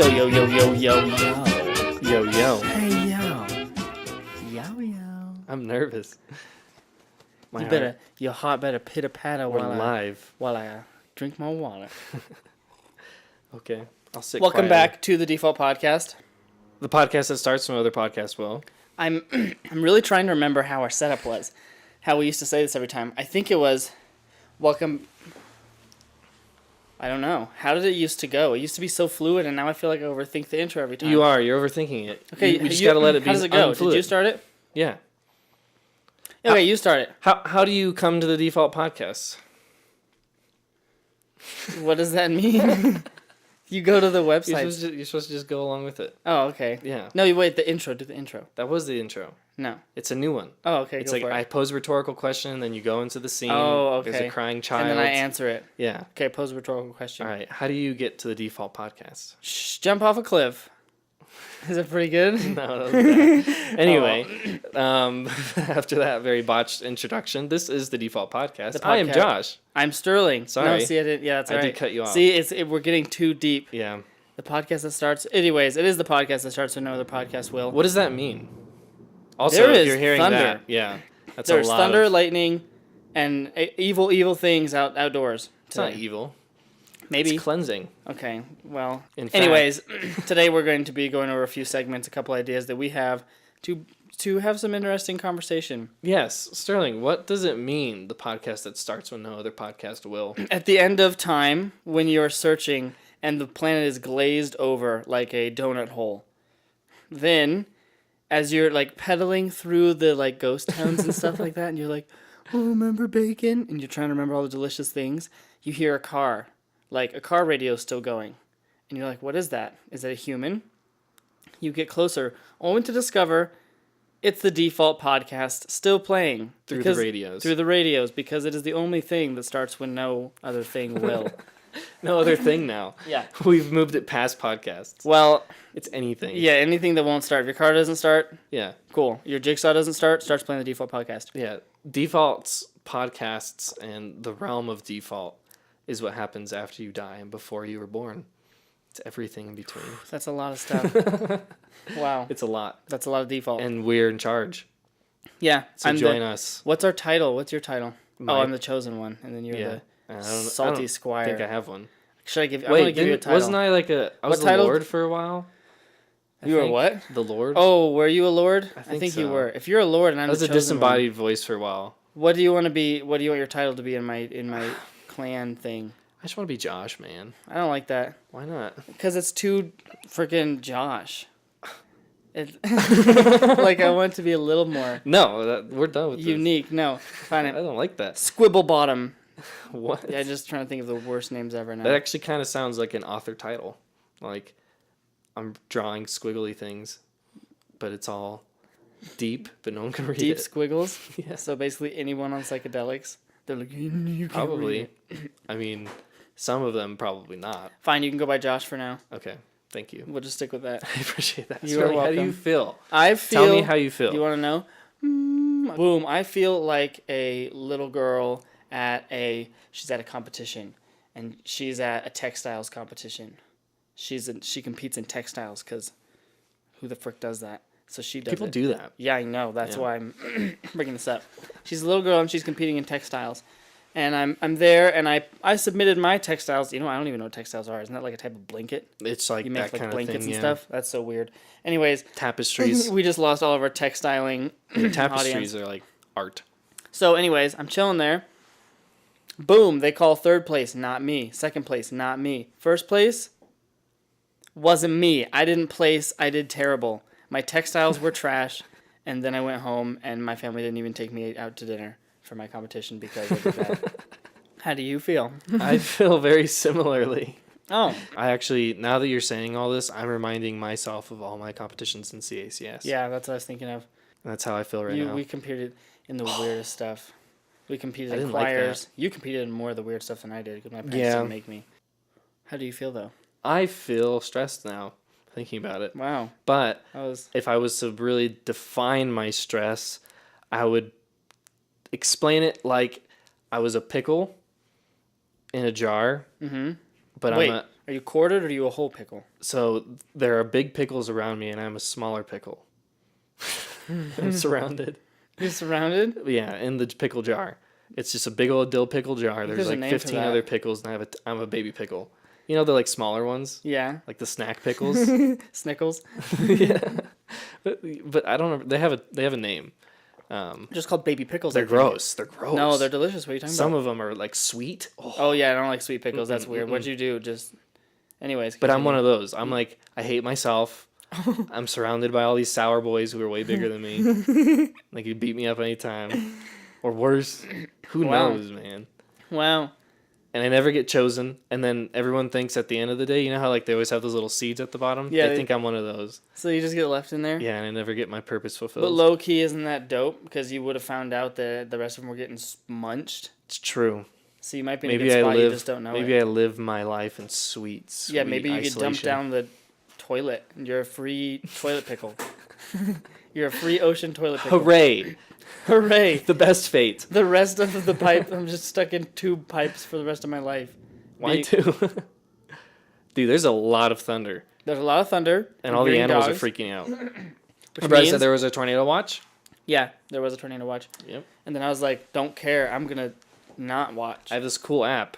Yo, yo, yo, yo, yo, yo. Yo, yo. Hey, yo. Yo, yo. I'm nervous. Your heart better pitter-patter We're live. while I drink my water. Okay, I'll sit Welcome quietly. back to the Default Podcast. The podcast that starts when other podcasts will. I'm really trying to remember how our setup was. How we used to say this every time. I think it was, welcome... I don't know. How did it used to go? It used to be so fluid, and now I feel like I overthink the intro every time. You're overthinking it. Okay, we just gotta let it be. How does it go? unfluid. Did you start it? Yeah. Okay, you start it. How do you come to the Default Podcast? What does that mean? You go to the website. You're supposed to just go along with it. Oh, okay. Yeah. No, you wait. The intro. Do the intro. That was the intro. No. It's a new one. Oh, okay. It's go like for it. I pose a rhetorical question, then you go into the scene. Oh, okay. There's a crying child. And then I answer it. Yeah. Okay, pose a rhetorical question. All right. How do you get to the Default Podcast? Shh, jump off a cliff. Is it pretty good? No, that was bad. Anyway, after that very botched introduction, this is the Default Podcast. I am Josh. I'm Sterling. Sorry. No, see, I didn't. Yeah, that's all I right. did cut you off. See, we're getting too deep. Yeah. The podcast that starts... Anyways, it is the podcast that starts when no other podcast will. What does that mean? Also, There if is you're hearing thunder. that, yeah, that's There's a lot thunder, of... lightning, and evil things outdoors. It's not evil. Maybe. It's cleansing. Okay, well, In fact- anyways, today we're going to be going over a few segments, a couple ideas that we have to have some interesting conversation. Yes, Sterling, what does it mean, the podcast that starts when no other podcast will? At the end of time, when you're searching and the planet is glazed over like a donut hole, then as you're like pedaling through the like ghost towns and stuff like that, and you're like, oh, remember bacon? And you're trying to remember all the delicious things, you hear a car. Like, a car radio is still going. And you're like, what is that? Is that a human? You get closer, only to discover it's the Default Podcast still playing. Through the radios. Through the radios, because it is the only thing that starts when no other thing will. No other thing now. Yeah. We've moved it past podcasts. Well, It's anything. yeah, anything that won't start. If your car doesn't start, Yeah. cool. Your Jigsaw doesn't start, starts playing the Default Podcast. Yeah. Defaults, podcasts, and the realm of default is what happens after you die and before you were born. It's everything in between. That's a lot of stuff. Wow. It's a lot. That's a lot of default. And we're in charge. Yeah. So join us. What's our title? What's your title? My- Oh, I'm the chosen one. And then you're the salty squire. I think I have one. Should I give you? I'm gonna give you a title. Wasn't I like I was What the title? Lord for a while? You were what? The Lord? Oh, were you a lord? I think you so. were. If you're a lord and I'm I was the a chosen disembodied voice for a while. one, what do you want to be? What do you want your title to be in my clan thing? I just want to be Josh, man. I don't like that Why not? because it's too freaking Josh. Like I want it to be a little more No, we're done with unique. No, fine. this. I don't like that. Squibble Bottom. What? Yeah, just trying to think of the worst names ever now. That actually kind of sounds like an author title. Like, I'm drawing squiggly things, but it's all deep, but no one can read Deep it. squiggles. Yeah. So basically, anyone on psychedelics, they're like, you can't read Probably. it." I mean, some of them probably not. Fine, you can go by Josh for now. Okay, thank you. We'll just stick with that. I appreciate that. You are Sterling, how do you welcome. feel? I feel. Tell me how you feel. You want to know? Boom. I feel like a little girl she's at a competition, and she's at a textiles competition. She competes in textiles because who the frick does that? So she does People it. do that. Yeah, I know. That's Yeah. why I'm bringing this up. She's a little girl and she's competing in textiles. And I'm there and I submitted my textiles. You know, I don't even know what textiles are. Isn't that like a type of blanket? It's like You that make like kind of blankets thing. and Yeah. stuff? That's so weird. Anyways, Tapestries. we just lost all of our textiling Tapestries audience. are like art. So anyways, I'm chilling there. Boom, they call third place, not me. Second place, not me. First place wasn't me. I didn't place. I did terrible. My textiles were trash. And then I went home and my family didn't even take me out to dinner for my competition because I did that. How do you feel? I feel very similarly. Oh. I actually, now that you're saying all this, I'm reminding myself of all my competitions in CACS. Yeah, that's what I was thinking of. That's how I feel right now. We competed in the weirdest stuff. We competed I in didn't like choirs. that. You competed in more of the weird stuff than I did because my parents Yeah. didn't make me. How do you feel though? I feel stressed now, thinking about it. Wow. But I was... if I was to really define my stress, I would explain it like I was a pickle in a jar. Mm-hmm. But Wait, Are you quartered or are you a whole pickle? So there are big pickles around me, and I'm a smaller pickle. I'm surrounded. You're surrounded? Yeah, in the pickle jar. It's just a big old dill pickle jar. There's there's a like name for 15 that. other pickles, and I'm a baby pickle. You know the like smaller ones, Yeah. like the snack pickles. Snickles. Yeah, but I don't know. They have a name. Just called baby pickles. They're I think. gross. They're gross. No, they're delicious. What are you talking Some about? of them are like sweet. Oh, yeah, I don't like sweet pickles. That's weird. What'd you do? Just... Anyways. But I'm one of those. I'm like, I hate myself. I'm surrounded by all these sour boys who are way bigger than me. Like, you beat me up anytime. Or worse. Who Wow. knows, man? Wow. And I never get chosen. And then everyone thinks at the end of the day, you know how like they always have those little seeds at the bottom? Yeah, They think I'm one of those. So you just get left in there? Yeah, and I never get my purpose fulfilled. But low key, isn't that dope? Because you would have found out that the rest of them were getting munched. It's true. So you might be in a Maybe good I spot. live. You just don't know Maybe it. I live my life in sweet Yeah, maybe you get dumped isolation. down the toilet. And you're a free toilet pickle. You're a free ocean toilet pickle. Hooray! Hooray! The best fate. The rest of the pipe, I'm just stuck in tube pipes for the rest of my life. Why too? Dude, there's a lot of thunder. There's a lot of thunder. And all the green animals dogs, are freaking out. which Remember I means- said there was a tornado watch? Yeah, there was a tornado watch. Yep. And then I was like, don't care. I'm going to not watch. I have this cool app.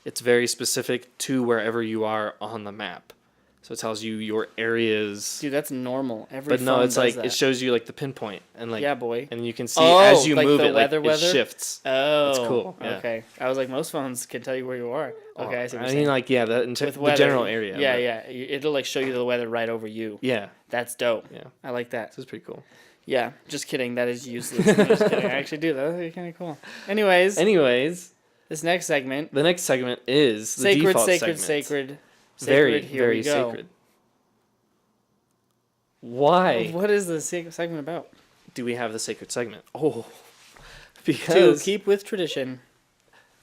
It's very specific to wherever you are on the map. So it tells you your areas. Dude, that's normal. Every But no, phone it's does like that. it shows you like the pinpoint and like Yeah, boy. and you can see Oh, as you like move the it like weather? it shifts. Oh. It's cool, yeah. Okay. I was like, most phones can tell you where you are. Okay, I see what you're I saying. mean like yeah, With the weather, general area. Yeah, but- yeah. It'll like show you the weather right over you. Yeah. That's dope. Yeah. I like that. This is pretty cool. Yeah, just kidding. That is useless. I'm just kidding. I actually do. That would be kind of cool. Anyways, this next segment. the next segment is the Sacred, default sacred, segment. sacred. Very, Sacred, here very we go. sacred. Why What is the segment about? do we have the sacred segment? Oh, To because keep with tradition.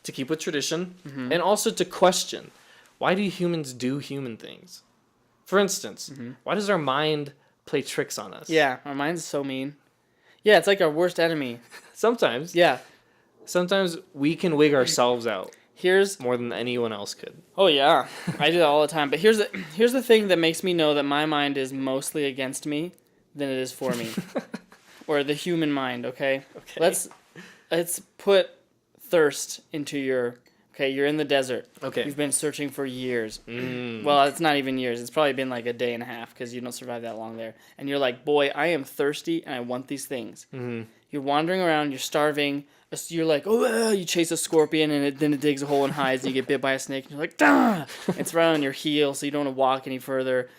to keep with tradition Mm-hmm. and also to question why do humans do human things? For instance, why does our mind play tricks on us? Mm-hmm. Yeah, our mind's so mean. Yeah, it's like our worst enemy. Sometimes. Yeah. Sometimes we can wig ourselves out Here's more than anyone else could. Oh yeah, I do that all the time. But here's the thing that makes me know that my mind is mostly against me than it is for me, or the human mind. Okay. Okay. Let's put thirst into your. Okay, you're in the desert. Okay. You've been searching for years. Mm. Well, it's not even years. It's probably been like a day and a half because you don't survive that long there. And you're like, boy, I am thirsty and I want these things. Mhm. You're wandering around. You're starving. You're like, oh, you chase a scorpion and then it digs a hole and hides. And you get bit by a snake. And you're like, dah! It's right on your heel, so you don't want to walk any further.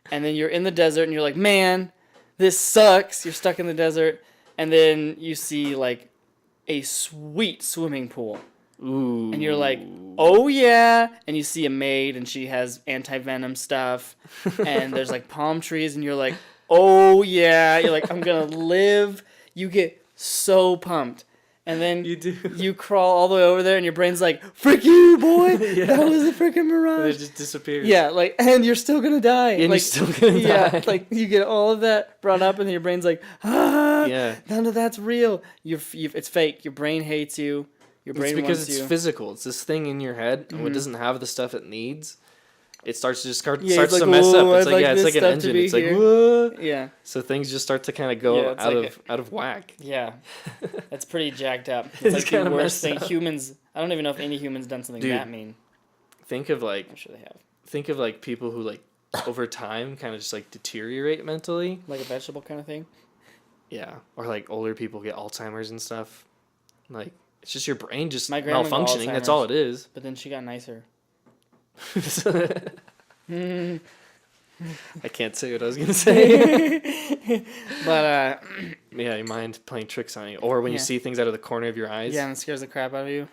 And then you're in the desert and you're like, man, this sucks. You're stuck in the desert. And then you see like a sweet swimming pool. Ooh. And you're like, oh yeah. And you see a maid and she has anti-venom stuff. And there's like palm trees and you're like, oh yeah. You're like, I'm going to live. You get so pumped. And then You do. you crawl all the way over there and your brain's like, frick you, boy. Yeah. That was a freaking And it mirage. just disappears. Yeah, like, and you're still going to die. And you're like, still gonna yeah, die. like you get all of that brought up and then your brain's like, ah, Yeah. none of that's real. It's fake. Your brain hates you. Your brain It's because wants it's you. physical. It's this thing in your head, and when it Mhm. doesn't have the stuff it needs, it starts to just starts Yeah, it's like, to mess up. "Whoa, It's I'd like yeah, like it's this like an stuff to engine. be It's like here." what? Yeah. So things just start to kind of go Yeah, it's out of whack. Yeah, that's pretty jacked up. It's It's like the kinda worst messed thing. up. Humans, I don't even know if any human's done something Dude. that mean. Think of like I'm sure they have. people who like over time kind of just like deteriorate mentally. Like a vegetable kind of thing. Yeah, or like older people get Alzheimer's and stuff. Like it's just your brain just My grandma got malfunctioning. That's all it is. But then she got nicer. I can't say what I was gonna say. But, Yeah, your mind playing tricks on you, or when you Yeah. see things out of the corner of your eyes. yeah, and it scares the crap out of you.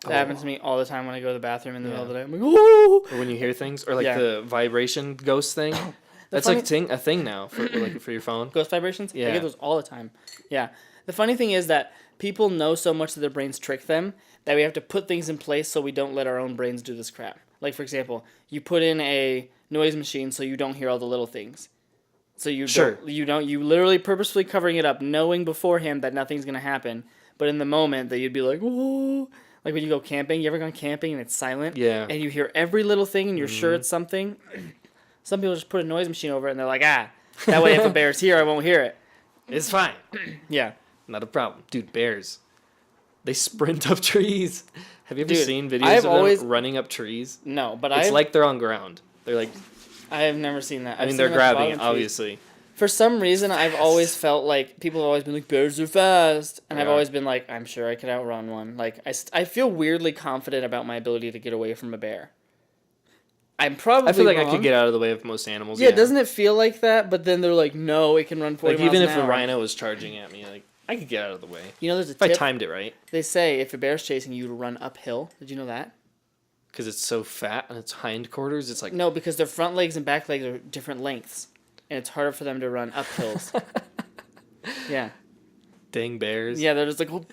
That Oh. happens to me all the time when I go to the bathroom in the middle Yeah. of the day. I'm like, oh! Or when you hear things, or like Yeah. the vibration ghost thing. That's funny- like a thing now for like for your phone. Ghost vibrations? I Yeah. get those all the time. Yeah. The funny thing is that people know so much that their brains trick them that we have to put things in place so we don't let our own brains do this crap. Like, for example, you put in a noise machine so you don't hear all the little things. So you Sure. you literally purposefully covering it up, knowing beforehand that nothing's going to happen. But in the moment that you'd be like, whoa, Like when you go camping, you ever gone camping and it's silent? Yeah. And you hear every little thing and you're sure it's something? Some people just put a noise machine over it and they're like, that way if a bear's here, I won't hear it. It's fine. Yeah. Not a problem. Dude, bears. They sprint up trees. Have you ever Dude, seen videos I've of always- them running up trees? No, but It's like they're on ground. They're like, I have never seen that. I mean, they're grabbing it, obviously. For some reason, I've always felt like people have always been like, bears are fast. And I've Yeah. always been like, I'm sure I could outrun one. Like, I feel weirdly confident about my ability to get away from a bear. I'm probably I feel like wrong. I could get out of the way of most animals. Yeah, doesn't it feel like that? But then they're like, no, it can run 40 Like, miles even an if a hour. rhino was charging at me, like, I could get out of the way. You know, there's a If I tip. timed it right. They say if a bear's chasing you to run uphill. Did you know that? Because it's so fat on its hindquarters, it's like... No, because their front legs and back legs are different lengths. And it's harder for them to run up hills. Yeah. Dang bears. Yeah, they're just like, oh,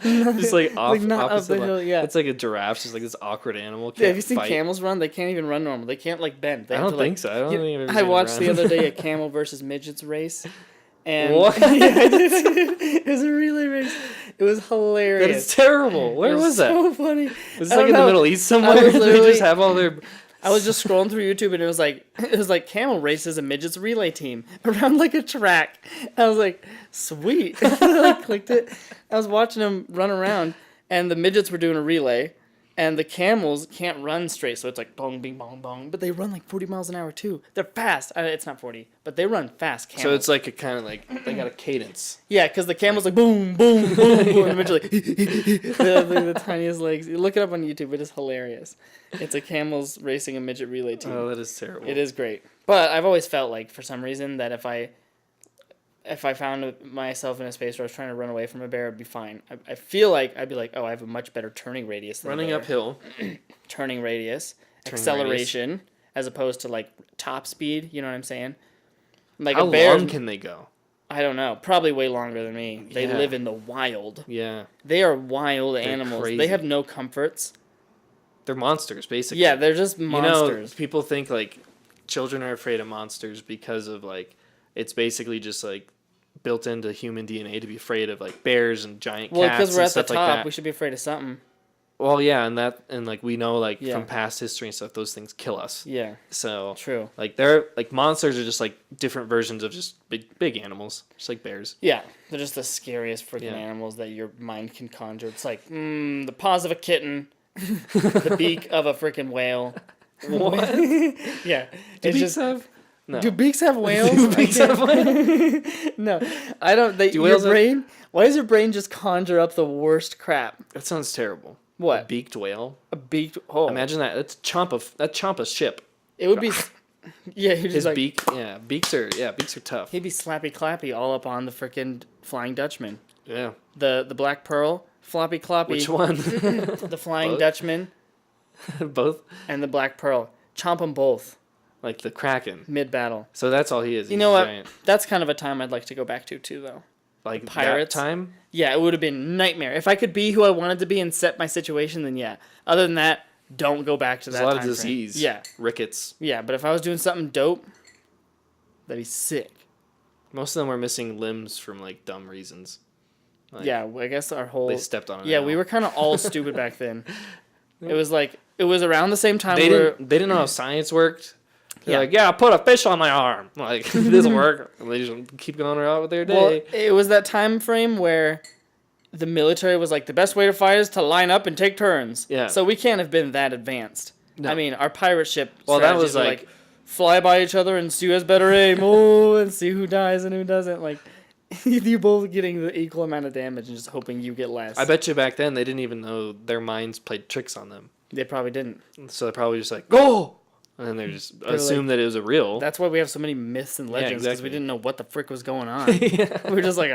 Just like off, like not up opposite the line. hill, yeah. It's like a giraffe, just like this awkward animal. yeah, have you Can't seen fight. camels run? They can't even run normal. They can't like bend. They I have don't to, think so. I don't you- think I've ever I seen them watched the run. other day a camel versus midgets race. And What? Yeah, I did. It was a relay race. It was hilarious. That is terrible. Where It was that? So funny. Was this I like don't in the know. Middle East I somewhere? was they literally- just have all their... I was just scrolling through YouTube and it was like camel races a midgets relay team around like a track. I was like, sweet. I clicked it. I was watching them run around and the midgets were doing a relay and the camels can't run straight, so it's like bong bing bong bong, but they run like 40 miles an hour too. They're fast. It's not 40, but they run fast. Camels. So it's like a kind of like... They got a cadence. Yeah, because the camel's like boom, boom, boom, boom, and eventually the tiniest legs. You look it up on YouTube. It is hilarious. It's a camels racing a midget relay team. Oh, that is terrible. It is great. But I've always felt like for some reason that if I found myself in a space where I was trying to run away from a bear, it'd be fine. I feel like I'd be like, oh, I have a much better turning radius than a Running bear. uphill. Turning radius, Turning acceleration, as opposed to like top speed. You know what I'm saying? Like How a bear. long can they go? I don't know. Probably way longer than me. They Yeah. live in the wild. Yeah. They are wild animals. crazy. They have no comforts. They're monsters, basically. Yeah, they're just You monsters. know, people think, like, children are afraid of monsters because of, like, it's basically just, like, built into human DNA to be afraid of, like, bears and giant Well, cats because we're and at the stuff like top, that. we should be afraid of something. Well, yeah, and like we know like Yeah. from past history and stuff, those things kill us. Yeah, So true. like they're like monsters are just like different versions of just big animals, just like bears. Yeah, they're just the scariest freaking Yeah. animals that your mind can conjure. It's like, the paws of a kitten, the beak of a freaking whale. What? Yeah. Do it's beaks just, have? No. do beaks have whales? Do beaks I can't- have whales? No, I don't. Do Your whales have- brain. Why does your brain just conjure up the worst crap? That sounds terrible. A What? beaked whale? A beaked. Oh, Imagine that. That's chomp a ship. it would be. Yeah, he's His just like, beak. Yeah, beaks are tough. he'd be slappy clappy all up on the freaking Flying Dutchman. Yeah. The Black Pearl, floppy cloppy. Which one? The Flying Both? Dutchman Both. and the Black Pearl. Chomp them both Like the Kraken. mid battle. So that's all he is. You He's know what? giant. That's kind of a time I'd like to go back to too, though. Like Pirates. that time. Yeah, it would have been nightmare. If I could be who I wanted to be and set my situation, then yeah. Other than that, don't go back to There's that a lot of time frame. disease. Yeah, Rickets. yeah. But if I was doing something dope, that'd be sick. Most of them were missing limbs from like dumb reasons. Like, Yeah, I guess our whole. They stepped on it. Yeah, we were kind of all stupid back then. It was like it was around the same time They we were. didn't know how science worked. They're Yeah. like, yeah, put a fish on my arm. Like, this will work. And they just keep going around with their day. Well, it was that time frame where the military was like the best way to fight is to line up and take turns. Yeah. So we can't have been that advanced. No. I mean, our pirate ship. Well, that strategies was were like- fly by each other and see who has better aim. Oh, and see who dies and who doesn't. Like you both getting the equal amount of damage and just hoping you get less. I bet you back then they didn't even know their minds played tricks on them. They probably didn't. So they're probably just like, go! And then they just assume like- that it was a real. That's why we have so many myths and legends because we exactly. didn't know what the frick was going on. We were just like,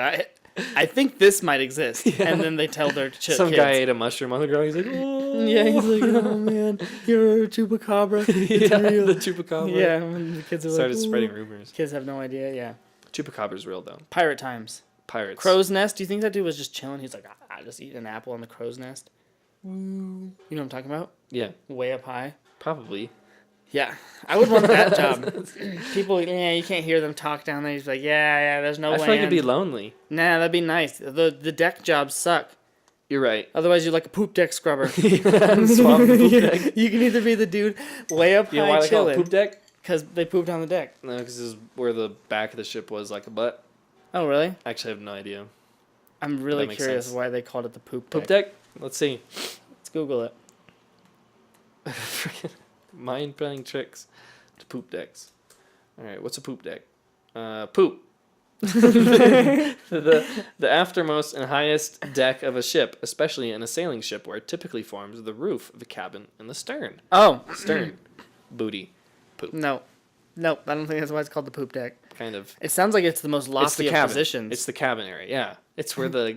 I think this might exist, and then they tell their Some kids. guy ate a mushroom on the ground. He's like, oh. Yeah, he's like, oh man, you're a chupacabra. It's yeah, real. the chupacabra. Yeah, and the kids are Started like, spreading "Ooh." rumors. Kids have no idea. Yeah, Chupacabra's real, though. pirate times. Pirates. Crow's nest. Do you think that dude was just chilling? He's like, I just eat an apple on the crow's nest. You know what I'm talking about? Yeah, Way up high. probably. Yeah, I would want that job. People, you can't hear them talk down there. He's like, yeah, there's no I land. feel like it'd be lonely. Nah, that'd be nice. The deck jobs suck. You're right. Otherwise, you're like a poop deck scrubber. Swap the poop deck. You can either be the dude way up You know high why they call it chilling poop deck? because they pooped on the deck. No, because this is where the back of the ship was like a butt. Oh, really? Actually, I have no idea. I'm really That makes curious sense. why they called it the poop deck. Poop deck? Let's see. Let's Google it. Freaking mind-playing tricks to poop decks. All right, what's a poop deck? Poop. the aftermost and highest deck of a ship, especially in a sailing ship, where it typically forms the roof of a cabin in the stern. Oh, Stern. Booty. Poop. no. Nope, I don't think that's why it's called the poop deck. Kind of. It sounds like it's the most It's lofty the of cabin. positions. It's the cabin area. Yeah, it's where the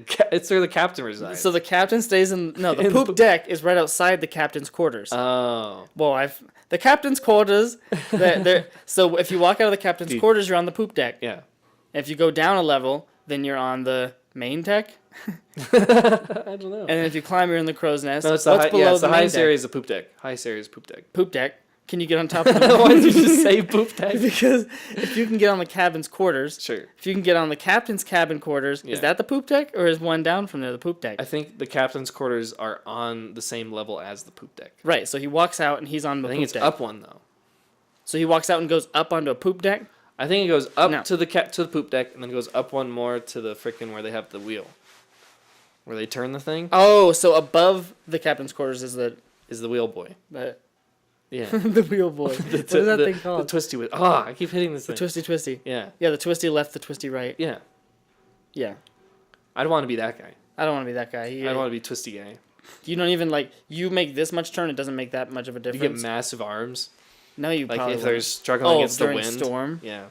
captain resides. So the captain stays in... No, the In the poop poop- deck is right outside the captain's quarters. Oh. Well, the captain's quarters... So if you walk out of the captain's Dude. quarters, you're on the poop deck. Yeah. If you go down a level, then you're on the main deck. I don't know. And then if you climb, you're in the crow's nest. No, it's the, What's high, below yeah, it's the main highest deck? area is the poop deck. Highest area is poop deck. Poop deck. Can you get on top of Why did you the... just say poop deck? Because if you can get on the cabin's quarters... Sure. If you can get on the captain's cabin quarters, Yeah. is that the poop deck? Or is one down from there the poop deck? I think the captain's quarters are on the same level as the poop deck. Right, so he walks out and he's on the I poop think it's deck. up one though. So he walks out and goes up onto a poop deck? I think it goes up No. to the poop deck and then goes up one more to the frickin' where they have the wheel. Where they turn the thing Oh, so above the captain's quarters is the is the wheel boy. Yeah. the wheel boy. What is that thing The called? twisty wheel. Oh, I keep hitting this The thing. twisty twisty. Yeah. Yeah, the twisty left, the twisty right. Yeah. Yeah. I'd want to be that guy. I don't want to be that guy. I'd want to be twisty guy. You don't even like you make this much turn, it doesn't make that much of a You difference. get massive arms. No, you Like probably if they're wouldn't. struggling against the during wind. storm. Yeah.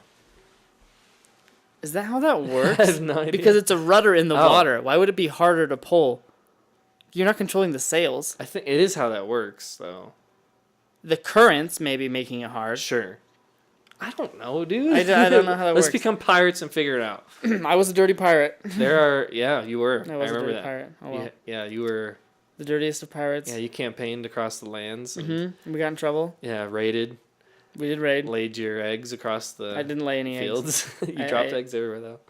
Is that how that works? I have no idea. Because it's a rudder in the Oh. water. Why would it be harder to pull? You're not controlling the sails. I think it is how that works though. The currents may be making it hard. Sure. I don't know, dude. I don't know how that Let's works. become pirates and figure it out. I was a dirty pirate. There are, yeah, you were. I I was a remember dirty that. pirate. Oh well. Yeah, you were. The dirtiest of pirates. Yeah, you campaigned across the lands. And, We got in trouble. Yeah, raided, We did raid. laid your eggs across the I didn't lay any eggs. fields. You I- dropped I- eggs everywhere though.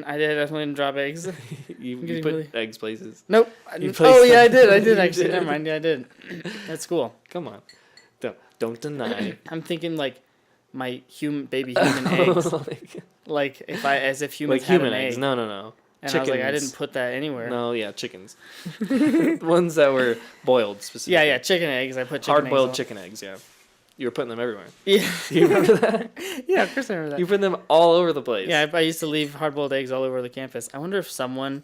I definitely didn't drop eggs. You getting put really- eggs places. Nope. You Oh placed yeah, I them. did. You Actually, did. never mind. Yeah, I did. That's cool. Come on, don't deny. I'm thinking like my baby human eggs. like Like as if humans had human an eggs. egg. No. And I was like, I Chickens. didn't put that anywhere. No, yeah, chickens. Ones that were boiled specifically. Yeah, chicken eggs. I put chicken Hard-boiled eggs chicken eggs. Yeah, you were putting them everywhere. Yeah. You remember that? Yeah, of course I remember that. You put them all over the place. Yeah, I used to leave hard-boiled eggs all over the campus. I wonder if someone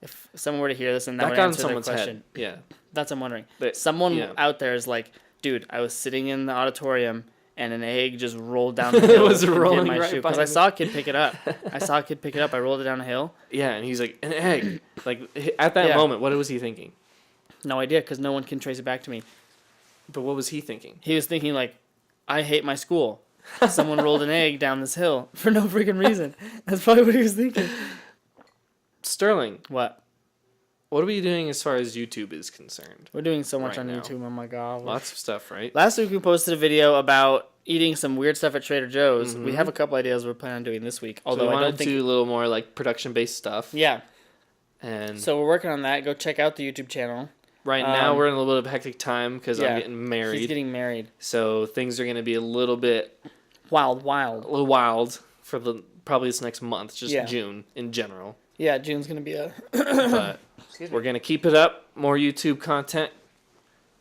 were to hear this and that that would got in answer their someone's question. head. Yeah. That's what I'm wondering. They- Someone yeah. out there is like, dude, I was sitting in the auditorium and an egg just rolled down the hill. was and hit rolling my right shoe by because I me. saw a kid pick it up. I rolled it down a hill. Yeah, and he's like, an egg. Like, at that Yeah. moment, what was he thinking? No idea because no one can trace it back to me. But what was he thinking? He was thinking like, I hate my school. Someone rolled an egg down this hill for no freaking reason. That's probably what he was thinking. Sterling, What? what are we doing as far as YouTube is concerned? We're doing so much Right on now. YouTube. Oh my god. Lots of stuff, right? Last week we posted a video about eating some weird stuff at Trader Joe's. Mm-hmm. We have a couple ideas we're planning on doing this week. So Although we I wanted don't think. to do a little more like production-based stuff. Yeah. And So we're working on that. Go check out the YouTube channel. right now we're in a little bit of a hectic time because yeah. I'm getting married. He's getting married. So things are going to be a little Wild. wild for probably this next month, just Yeah. June in general. Yeah, June's gonna be a. But we're going to keep it up, more YouTube content,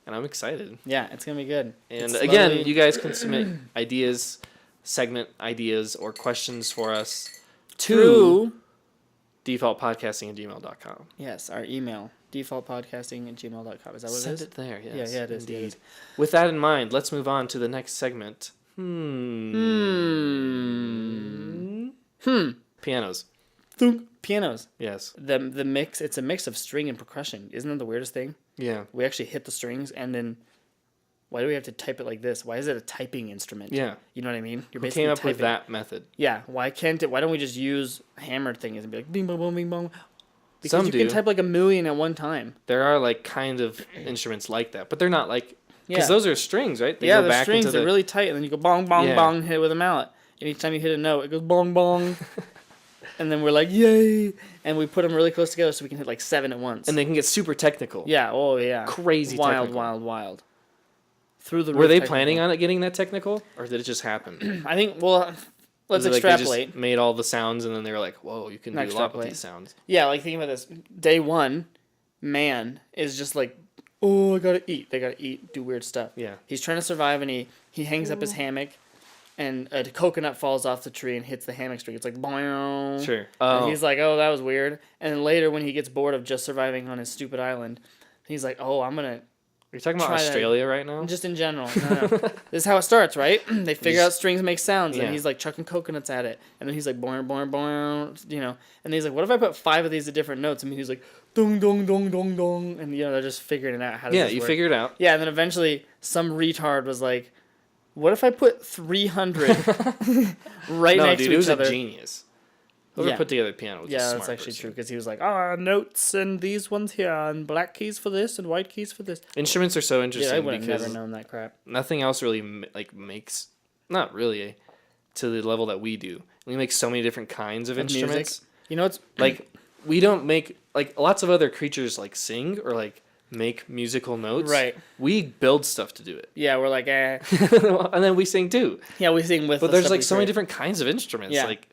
and I'm excited. Yeah, it's gonna be good. And It's again, slowly- you guys can submit ideas, segment ideas, or questions for us to True. defaultpodcasting@gmail.com. Yes, our email defaultpodcasting@gmail.com. Is that what Send it is? it there, yes. Yeah, it is. Indeed. Yeah, it is. With that in mind, let's move on to the next segment. Pianos. Pianos. Yes. The mix. It's a mix of string and percussion. Isn't that the weirdest thing? Yeah. We actually hit the strings, and then why do we have to type it like this? Why is it a typing instrument? Yeah. You know what I mean? You're Who basically came up typing. with that method? Yeah. Why don't we just use hammer things and be like bing bong bong bing bong? Because Some you do. can type like a million at one time. There are like kind of instruments like that, but they're not like because Yeah. those are strings, right? They Yeah, go the back strings into are really tight, and then you go bong bong Yeah. bong, hit it with a mallet. And each time you hit a note, it goes bong bong. and then we're like, yay! And we put them really close together so we can hit like 7 at once. And they can get super technical. Yeah. Oh yeah. Crazy wild, technical. wild. Through the Were they roof planning on it getting that technical, or did it just happen? I think. Well, let's Was it like extrapolate. they just made all the sounds, and then they were like, "Whoa, you can do a lot with Extrapolate. these sounds." Yeah, like think about this. Day one, man is just like, oh, I gotta eat. They gotta eat, do weird stuff. Yeah. He's trying to survive, and he hangs up his hammock, and a coconut falls off the tree and hits the hammock string. It's like, boing. Sure. And he's like, oh, that was weird. And then later, when he gets bored of just surviving on his stupid island, he's like, oh, I'm gonna. Are you talking about try that. Australia right now? Just in general. No. This is how it starts, right? They figure out strings make sounds, Yeah. and he's like chucking coconuts at it. And then he's like, boing, boing, boing, you know. And he's like, what if I put 5 of these at different notes? And he's like, dong, dong, dong, dong, dong. And, you know, they're just figuring it out. How does Yeah, this you work? figure it out. Yeah, and then eventually some retard was like, what if I put 300 right No, next dude, to it each was other? a genius. Whoever Yeah. put together the piano was a Yeah, smart that's actually person. true, because he was like, notes, and these ones here, and black keys for this, and white keys for this. Instruments are so Yeah, interesting I would have because never known that crap. nothing else really makes, not really, to the level that we do. We make so many different kinds of Music. instruments. You know, it's Like we don't make like lots of other creatures like sing or like make musical notes. Right. We build stuff to do it, yeah, we're like, and then we sing too. yeah, we sing with. But the there's stuff like we so many create. different kinds of instruments. Yeah. Like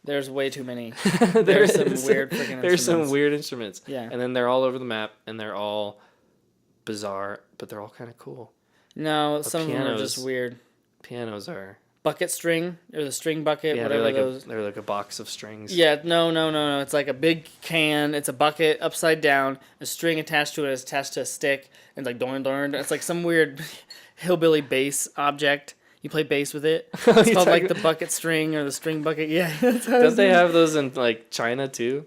There's way too many. there There's some is- weird freaking There's some instruments. weird instruments. Yeah. And then they're all over the map, and they're all bizarre, but they're all kind of cool. No, some of them are just pianos- weird. Pianos are Bucket string or the string bucket, yeah, whatever those. they're like a box of strings. Yeah, no. It's like a big can. It's a bucket upside down. A string attached to it is attached to a stick. And it's like dorn dorn. It's like some weird hillbilly bass object. You play bass with it. It's called like the bucket string or the string bucket. Yeah. Don't they have those in like China too?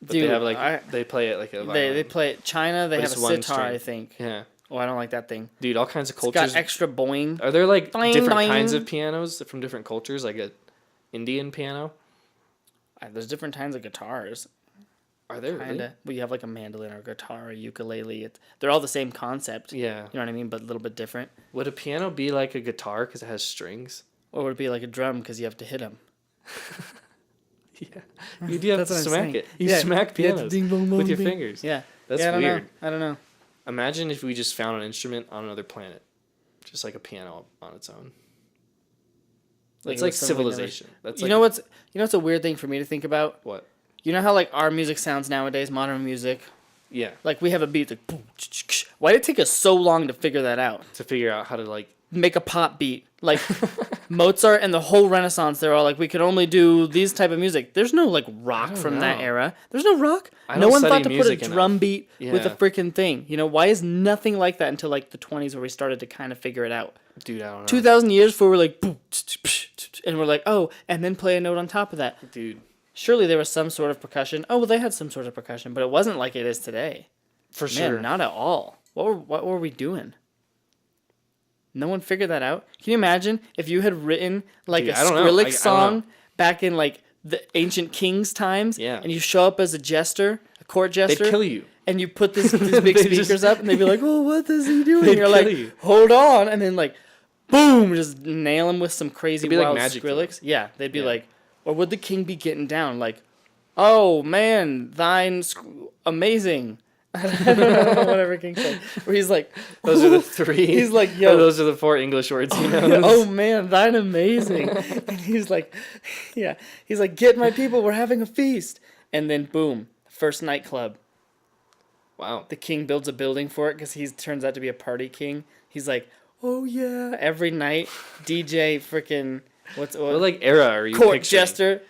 But Dude, they have like they play it like a They violin. play it. China. They But have a it's one sitar, string. I think. Yeah, Oh, I don't like that thing. dude, all kinds of It's cultures. got extra boing. Are there like Doing, different doing. kinds of pianos from different cultures, like a Indian piano? There's different kinds of guitars. Are there really? Kinda. Well, you have like a mandolin or guitar or ukulele. They're all the same concept. Yeah. You know what I mean? But a little bit different. Would a piano be like a guitar because it has strings? Or would it be like a drum because you have to hit them? Yeah. You do have That's to what I'm smack saying. it. You Yeah, smack you have to pianos ding, bong, bong, with your ding. fingers. Yeah. That's Yeah, weird. I don't know. Imagine if we just found an instrument on another planet, just like a piano on its own. It's like with some weird civilization. That's You like know what's a weird thing for me to think about? what? You know how like our music sounds nowadays, modern music? Yeah, Like we have a beat like boom, why did it take us so long to figure that out? to figure out how to like. Make a pop beat. Like Mozart and the whole Renaissance, they're all like, we could only do these type of music. There's no like rock don't from that know. era. There's no rock. I No don't one study thought to put a music drum enough. beat with a Yeah. freaking thing. You know, why is nothing like that until like the 20s where we started to kind of figure it out? Dude, I don't know. 2,000 years before we're like, boom, and we're like, oh, and then play a note on top of that. Dude, Surely there was some sort of percussion. Oh, well, they had some sort of percussion, but it wasn't like it is today. for sure. Man, not at all. What were we doing? No one figured that out. Can you imagine if you had written like Dude, a I don't know. Skrillex I don't song know. back in like the ancient kings times? Yeah. And you show up as a jester, a court They'd jester, kill you. and you put these big They speakers just- up, and they'd be like, "Oh, what is he doing?" They'd And you're kill like, you. "Hold on," and then like, boom, just nail him with some crazy It'd be like wild magic to Skrillex. Yeah, they'd be Yeah. like, or would the king be getting down like, "Oh man, amazing." I don't know, whatever King said. Where he's like, Those are the three. He's like, Or yo. those are the 4 English words. You know? Oh man, thine amazing. And he's like, yeah. He's like, get my people, we're having a feast. And then boom, first nightclub. Wow. The king builds a building for it because he turns out to be a party king. He's like, oh yeah. Every night, DJ freaking, What like era are you court picturing? jester.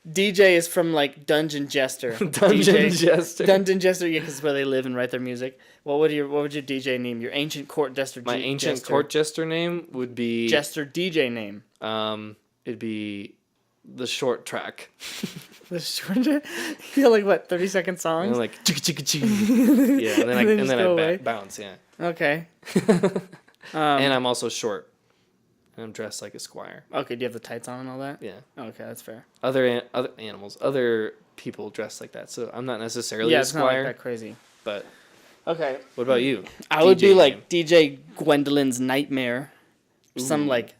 DJ is from like Dungeon Jester. Dungeon DJ. Jester. Dungeon Jester, yeah, because it's where they live and write their music. What would your DJ name? Your ancient court jester. My ancient court jester name would be jester DJ name. It'd be the short track. The short, yeah, like what, 30-second And songs? then like chicka chicka chee. Yeah, and then And then just go away. bounce. Yeah. Okay. And I'm also short. And I'm dressed like a squire. Okay, do you have the tights on and all that? Yeah. Okay, that's fair. Other animals, other people dress like that. So I'm not necessarily Yeah, a it's not like squire. that crazy. But Okay. what about you? I would DJ be name. like DJ Gwendolyn's Nightmare. Some like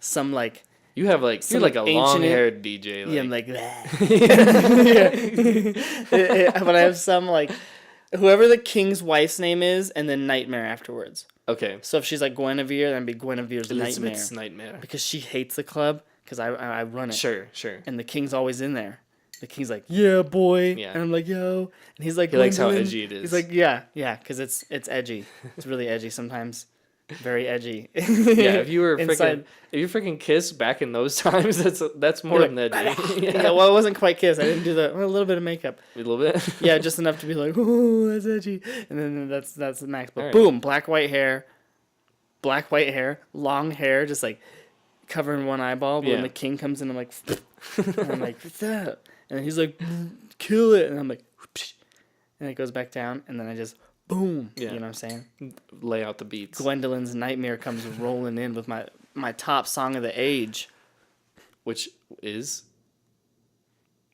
You have like Some you're like a ancient- long-haired DJ. Like. Yeah, I'm like that. But I have some like whoever the king's wife's name is, and then Nightmare afterwards. Okay. So if she's like Guinevere, then it'd be Guinevere's Nightmare. Elizabeth's Nightmare. Because she hates the club, because I run it. Sure. And the king's always in there. The king's like, yeah, boy. Yeah. And I'm like, yo. And he's like, He likes how Gwendolyn. edgy it is. He's like, yeah, because it's edgy. It's really edgy sometimes. Very edgy. Yeah, if you were freaking Kiss back in those times, that's more than edgy. Yeah, well, it wasn't quite Kiss. I didn't do a little bit of makeup. A little bit. Yeah, just enough to be like, oh, that's edgy, and then that's the max. But Right. boom, black white hair, long hair, just like covering one eyeball. But when the king comes in, I'm like, and I'm like, what's that? And then he's like, kill it, and I'm like, whoosh, and it goes back down, and then I just boom. Yeah. You know what I'm saying? Lay out the beats. Gwendolyn's Nightmare comes rolling in with my top song of the age. Which is?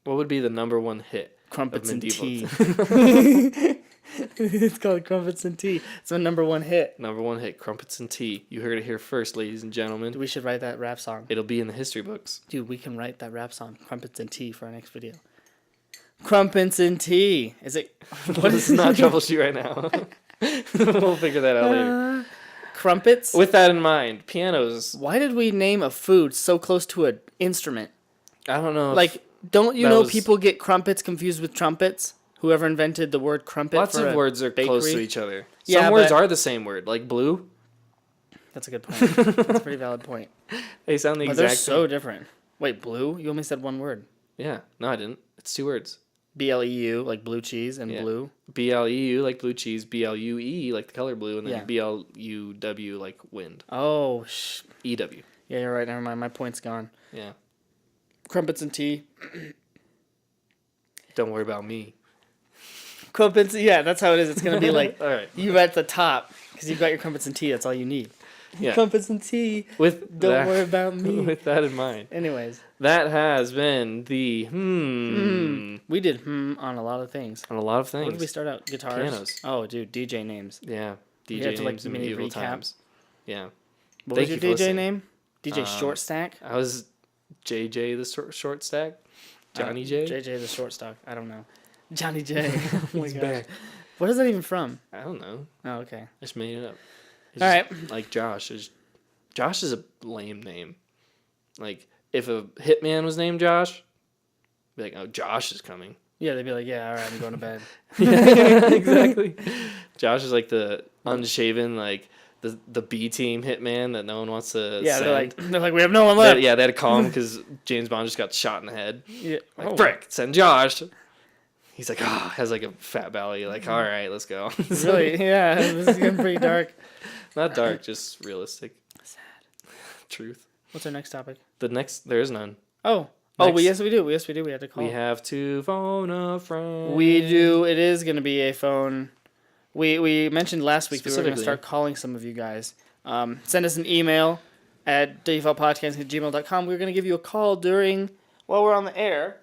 What would be the number one hit? Crumpets and medieval Tea. It's called Crumpets and Tea. It's my number one hit. Number one hit, Crumpets and Tea. You heard it here first, ladies and gentlemen. We should write that rap song. It'll be in the history books. Dude, we can write that rap song, Crumpets and Tea, for our next video. Crumpets and Tea. Is it? What is not troubleshoot right now? We'll figure that out later. Crumpets? With that in mind, pianos. Why did we name a food so close to an instrument? I don't know. Like, don't you that know was- people get crumpets confused with trumpets? Whoever invented the word crumpet Lots for of a words are close to bakery? each other. Yeah, Some words but- are the same word, like blue. That's a good point. That's a pretty valid point. They sound the But they're exact so same. different. Wait, blue? You only said one word. Yeah. No, I didn't. It's two words. BLEU, like blue cheese, and Yeah. blue. BLEU, like blue cheese. BLUE, like the color blue. And then Yeah. BLUW, like wind. Oh, EW. yeah, you're right. Never mind. My point's gone. Yeah. Crumpets and tea. Don't worry about me. Crumpets, yeah, that's how it is. It's going to be like All right. you at the top because you've got your crumpets and tea. That's all you need. Yeah. Crumpets and tea. With Don't that, worry about me. With that in mind, Anyways, that has been the we did on a lot of things. on a lot of Where did things. we start out? Guitars? Pianos. Oh, dude, DJ names. Yeah. You DJ have to, like, names in mini medieval recap? times. Yeah. What Thank was you for your DJ listening. name? DJ Short Stack? I was JJ the short stack. Johnny J. JJ the Short Stack. I don't know. Johnny J. Oh my He's gosh. back. What is that even from? I don't know. Oh, okay. I just made it up. It's All just right. Like Josh. Josh is a lame name. Like, if a hitman was named Josh, be like, oh, Josh is coming. Yeah, they'd be like, yeah, all right, I'm going to bed. Yeah, exactly. Josh is like the unshaven, like, the B team hitman that no one wants to Yeah, send. they're like, we have no one left. Yeah, they had to call him because James Bond just got shot in the head. Yeah. Like, Oh. frick, send Josh. He's like, has like a fat belly. Like, all right, let's go. Really? Yeah, this is getting pretty dark. Not dark, just realistic. Sad. Truth. What's our next topic? There is none. Oh. Next. Yes, we do. Yes, we do. We had to call. We have to phone a friend. We do. It is going to be a phone. We mentioned last week that we were going to Specifically. start calling some of you guys. Send us an email at defaultpodcast@gmail.com. We're going to give you a call while we're on the air.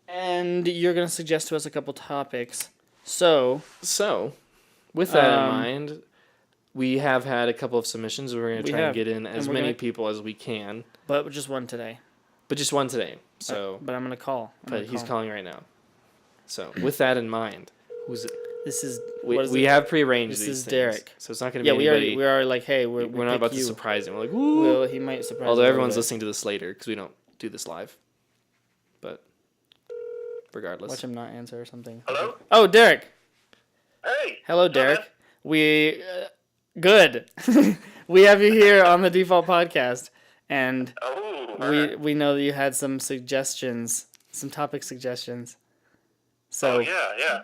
And you're going to suggest to us a couple topics. So, with that in mind, we have had a couple of submissions. We're going to try and get in as we're many gonna- people as we can. but just one today. But just one today. So, But I'm going to call. but he's calling right now. So, with that in mind, who's it? This is... We have prearranged This these is things. Dehric. So it's not going to be Yeah, anybody. we are like, hey, we're We're not about to you. surprise him. We're like, woo. Well, he might surprise Although you a everyone's little listening to this later because we don't do this live. But regardless. Watch him not answer or something. Hello? Oh, Dehric. Hey. Hello, Dehric. We... good. We have you here on the Default Podcast. And Oh, we know that you had some suggestions, some topic suggestions. So, yeah.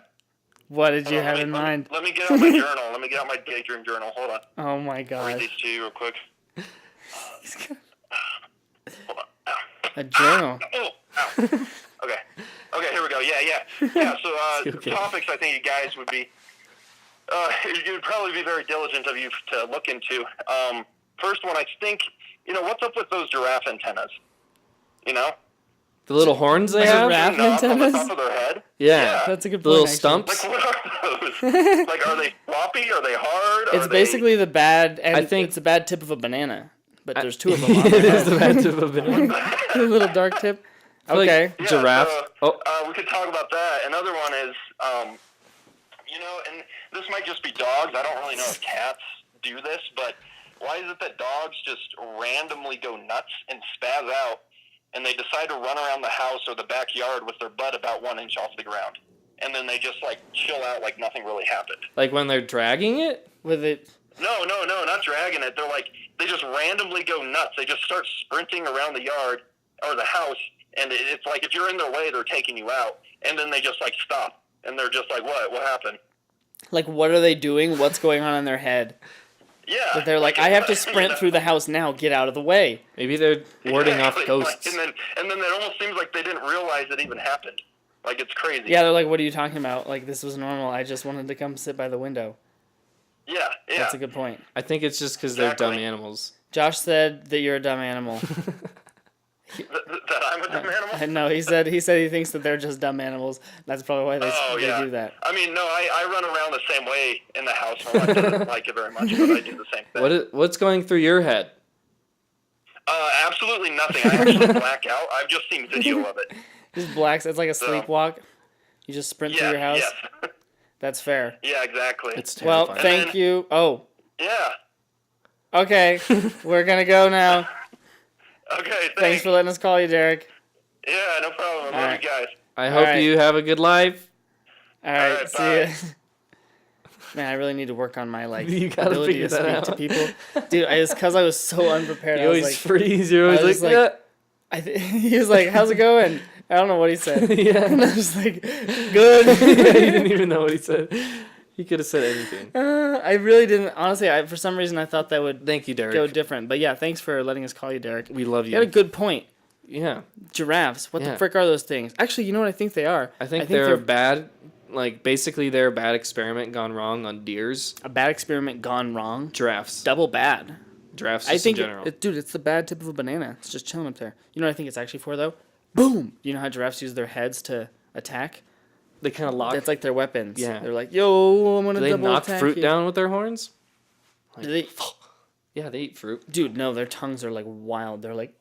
what did you Hold on, have in mind? Let me get out my journal. Let me get out my daydream journal. Hold on. Oh my Read gosh. these to you real quick. Hold on. A journal. Oh, ow. Okay, here we go. Yeah. So, Okay. topics I think you guys would be, it would probably be very diligent of you to look into. First one, I think, what's up with those giraffe antennas? The little horns they Like a have? giraffe? Knob on the Antennas? top of their head? Yeah. That's a good The point, little actually. stumps? Like, what are those? Like, are they floppy? Are they hard? It's Are basically the bad, and I think- it's the bad tip of a banana. but there's two of them on It there. is the bad tip of a banana. The little dark tip. feel like- Okay. Yeah, Giraffe. We could talk about that. Another one is, and this might just be dogs. I don't really know if cats do this, but why is it that dogs just randomly go nuts and spaz out, and they decide to run around the house or the backyard with their butt about 1 inch off the ground, and then they just like chill out like nothing really happened? Like when they're dragging it? With it. No, not dragging it. They're like, they just randomly go nuts. They just start sprinting around the yard or the house, and it's like if you're in their way, they're taking you out, and then they just like stop, and they're just like, what happened? Like, what are they doing? What's going on in their head? Yeah. But they're like, I have to sprint through the house now. Get out of the way. Maybe they're warding off ghosts. Like, and then it almost seems like they didn't realize it even happened. Like, it's crazy. Yeah, they're like, what are you talking about? Like, this was normal. I just wanted to come sit by the window. Yeah. That's a good point. I think it's just because they're dumb Exactly. animals. Josh said that you're a dumb animal. That I'm a dumb animal? No, he said he thinks that they're just dumb animals. That's probably why they do that. I mean, no, I run around the same way in the house. My wife doesn't like it very much, but I do the same thing. What's going through your head? Absolutely nothing. I actually black out. I've just seen video of it. Just blacks. It's like a sleepwalk. You just sprint through your house. Yes. That's fair. Yeah, exactly. It's Well, terrifying. thank you. Oh, Yeah. okay. We're gonna go now. Okay, Thanks for letting us call you, Dehric. Yeah, no problem. I love you guys. I hope right. you have a good life. All right, right, see bye. ya. Man, I really need to work on my You gotta ability figure to that speak to out. people. Dude, it's because I was so unprepared. You I was always like, freeze. You're I always was like, like- he was like, "How's it going?" I don't know what he said. yeah. And I was like, "Good." Yeah, he didn't even know what he said. He could have said anything. I really didn't. Honestly, for some reason I thought that would Thank you, Dehric. go different. But yeah, thanks for letting us call you, Dehric. We love You had a you. good point. Yeah. Giraffes. What Yeah. the frick are those things? Actually, you know what I think they are? I think they're a bad, basically they're a bad experiment gone wrong on deers. a bad experiment gone wrong. Giraffes. Double bad. Giraffes I just think, in general. dude, it's the bad tip of a banana. It's just chilling up there. You know what I think it's actually for, though? Boom! You know how giraffes use their heads to attack? They kind of lock. That's like their weapons. Yeah. They're like, yo, I'm going Do to they double knock attack fruit you. down with their horns? Do they? Yeah, they eat fruit. Dude, no, their tongues are like wild. They're like,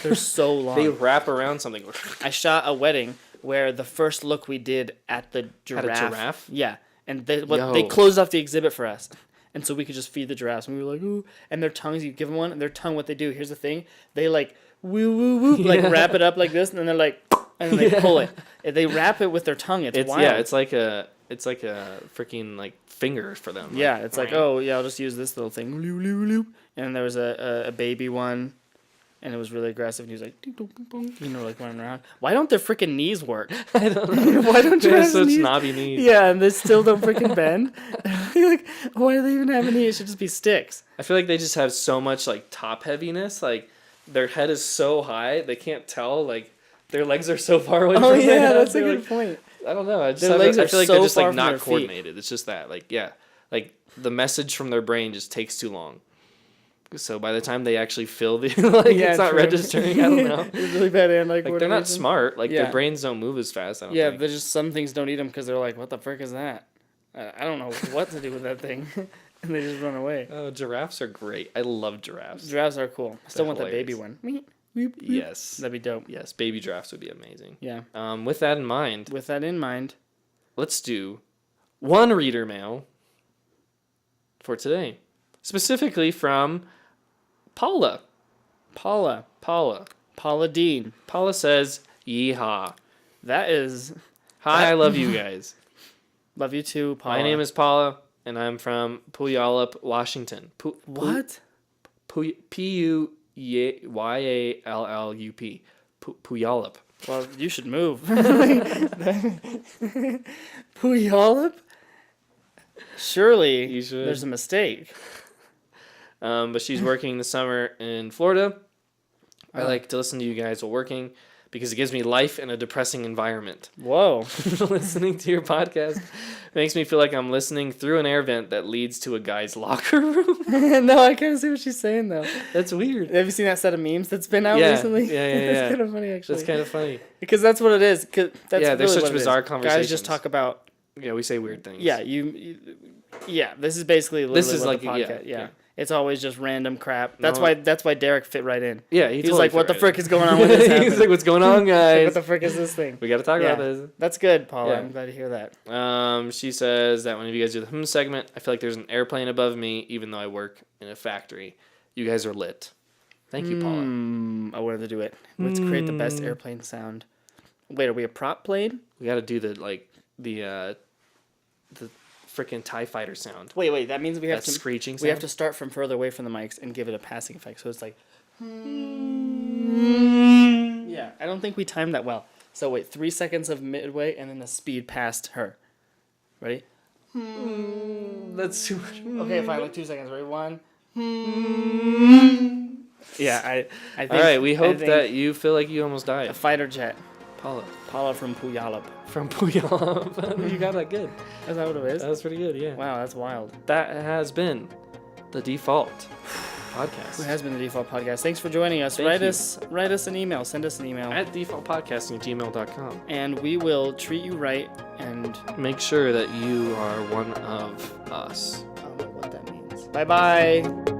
they're so long. They wrap around something. I shot a wedding where the first look we did at the giraffe. At a giraffe? Yeah. And they Yo. closed off the exhibit for us. And so we could just feed the giraffes. And we were like, ooh. And their tongues, you give them one, and their tongue, what they do, here's the thing. They like, woo, woo, woo, like wrap it up like this, and then they're like, and then they pull it. They wrap it with their tongue. It's wild. Yeah, it's like a freaking like finger for them. Yeah, it's like, oh, yeah, I'll just use this little thing. Loop, loop, loop. And then there was a baby one, and it was really aggressive. And he was like, ding, dong, dong, dong, you know, like running around. Why don't their freaking knees work? I don't know. Why don't They have giraffes' such knees? knobby knees. Yeah, and they still don't freaking bend. Like, why do they even have a knee? It should just be sticks. I feel like they just have so much like top heaviness. Like their head is so high, they can't tell. Like their legs are so far away. Oh from their yeah, head. that's a They're good like, point. I don't know. I just Their have legs I are feel like so they're just far like from their not feet. coordinated. It's just that like yeah, like the message from their brain just takes too long. So by the time they actually feel the Yeah, it's not true. registering. I don't know. It's really bad hand Like they're not coordination. smart. Like Yeah. their brains don't move as fast. I don't Yeah, think. there's just some things don't eat them because they're like, what the frick is that? I don't know what to do with that thing, and they just run away. Oh, giraffes are great. I love giraffes. Giraffes are cool. I still They're want that baby hilarious. one. Meep, weep, weep. Yes. That'd be dope. Yes, baby giraffes would be amazing. Yeah. With that in mind, With that in mind, let's do one reader mail for today. Specifically from Paula. Paula Dean. Paula says, yeehaw. That is. Hi, I love you guys. Love you too, Paula. My name is Paula, and I'm from Puyallup, Washington. What? Puyallup. Puyallup. Well, you should move. Puyallup? Surely You should. there's a mistake. But she's working this summer in Florida. I like to listen to you guys while working because it gives me life in a depressing environment. Whoa. Listening to your podcast makes me feel like I'm listening through an air vent that leads to a guy's locker room. No, I kind of see what she's saying, though. That's weird. Have you seen that set of memes that's been out Yeah, recently? yeah. That's kind of funny, actually. That's kind of funny. Because that's what it is. That's Yeah, they're really such what it is. bizarre Guys conversations. just talk about... Yeah, we say weird things. Yeah, yeah, this is basically literally This is what like the podcast... yeah. It's always just random crap. That's No. why Dehric fit right in. Yeah, He's totally like, what fit the right frick in. is going on with this? He's like, what's going on, guys? What the frick is this thing? We got to talk Yeah. about this. That's good, Paula. Yeah. I'm glad to hear that. She says that whenever you guys do the segment, I feel like there's an airplane above me, even though I work in a factory. You guys are lit. Thank you, Paula. I wanted to do it. Let's create the best airplane sound. Wait, are we a prop plane? We got to do the freaking TIE fighter sound. Wait. That means we have That to screeching sound. We have to start from further away from the mics and give it a passing effect. So it's like. Yeah, I don't think we timed that well. So wait, 3 seconds of midway and then the speed past her. Ready? That's too much. Okay, fine. Like 2 seconds. Ready? 1. Yeah, I think. All right, we hope think that you feel like you almost a died. fighter jet. Paula from Puyallup. from Puyallup. You got that good. Is that what it is? That was pretty good, yeah. Wow, that's wild. That has been the default podcast. Who has been the default podcast? Thanks for joining us. Thank you. Write us an email. Send us an email. At defaultpodcasting@gmail.com. And we will treat you right and Make sure that you are one of us. I don't know what that means. Bye-bye.